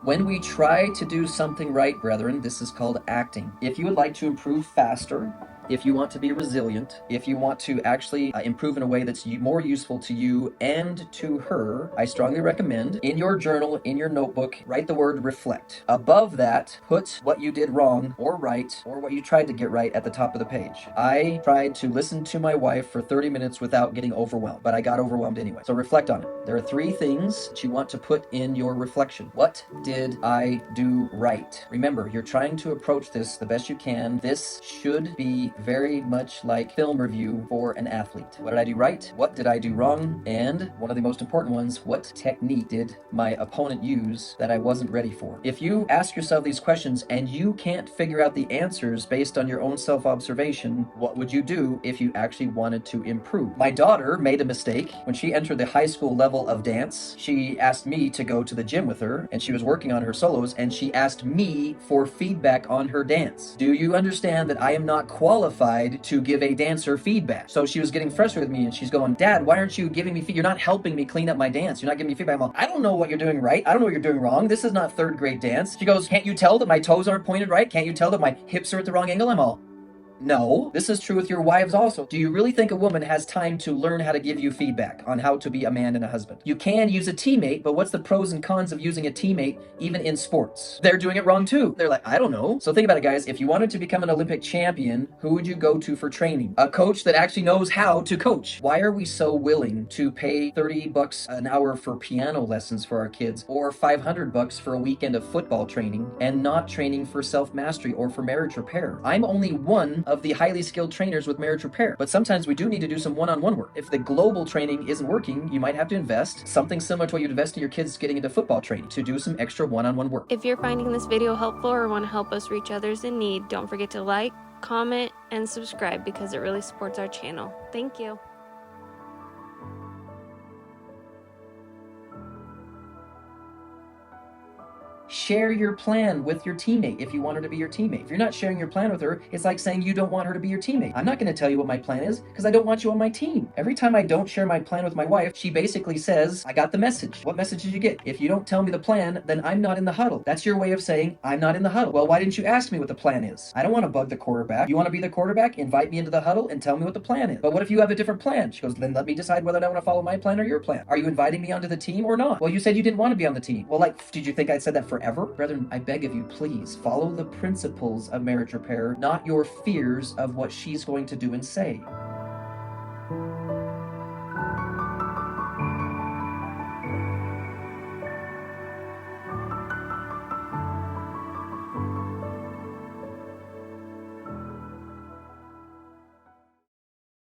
When we try to do something right, brethren, this is called acting. If you would like to improve faster, if you want to be resilient, if you want to actually improve in a way that's more useful to you and to her, I strongly recommend in your journal, in your notebook, write the word reflect. Above that, put what you did wrong or right, or what you tried to get right at the top of the page. I tried to listen to my wife for 30 minutes without getting overwhelmed, but I got overwhelmed anyway. So reflect on it. There are 3 things that you want to put in your reflection. What did I do right? Remember, you're trying to approach this the best you can. This should be very much like film review for an athlete. What did I do right? What did I do wrong? And one of the most important ones, what technique did my opponent use that I wasn't ready for? If you ask yourself these questions and you can't figure out the answers based on your own self-observation, what would you do if you actually wanted to improve? My daughter made a mistake when she entered the high school level of dance. She asked me to go to the gym with her, and she was working on her solos, and she asked me for feedback on her dance. Do you understand that I am not qualified to give a dancer feedback? So she was getting frustrated with me, and she's going, Dad, why aren't you giving me feedback? You're not helping me clean up my dance. You're not giving me feedback. I'm like, I don't know what you're doing right. I don't know what you're doing wrong. This is not 3rd grade dance. She goes, can't you tell that my toes aren't pointed right? Can't you tell that my hips are at the wrong angle? I'm all, no, this is true with your wives also. Do you really think a woman has time to learn how to give you feedback on how to be a man and a husband? You can use a teammate, but what's the pros and cons of using a teammate even in sports? They're doing it wrong too. They're like, I don't know. So think about it, guys. If you wanted to become an Olympic champion, who would you go to for training? A coach that actually knows how to coach. Why are we so willing to pay $30 an hour for piano lessons for our kids, or $500 for a weekend of football training, and not training for self-mastery or for marriage repair? I'm only one of the highly skilled trainers with marriage repair, but sometimes we do need to do some one-on-one work. If the global training isn't working, you might have to invest something similar to what you'd invest in your kids getting into football training, to do some extra one-on-one work. If you're finding this video helpful or want to help us reach others in need, don't forget to like, comment, and subscribe because it really supports our channel. Thank you. Share your plan with your teammate if you want her to be your teammate. If you're not sharing your plan with her, it's like saying you don't want her to be your teammate. I'm not going to tell you what my plan is because I don't want you on my team. Every time I don't share my plan with my wife, she basically says, I got the message. What message did you get? If you don't tell me the plan, then I'm not in the huddle. That's your way of saying I'm not in the huddle. Well, why didn't you ask me what the plan is? I don't want to bug the quarterback. You want to be the quarterback? Invite me into the huddle and tell me what the plan is. But what if you have a different plan? She goes, then let me decide whether I want to follow my plan or your plan. Are you inviting me onto the team or not? Well, you said you didn't want to be on the team. Well, like, did you think I said that forever? Brethren, I beg of you, please follow the principles of marriage repair, not your fears of what she's going to do and say.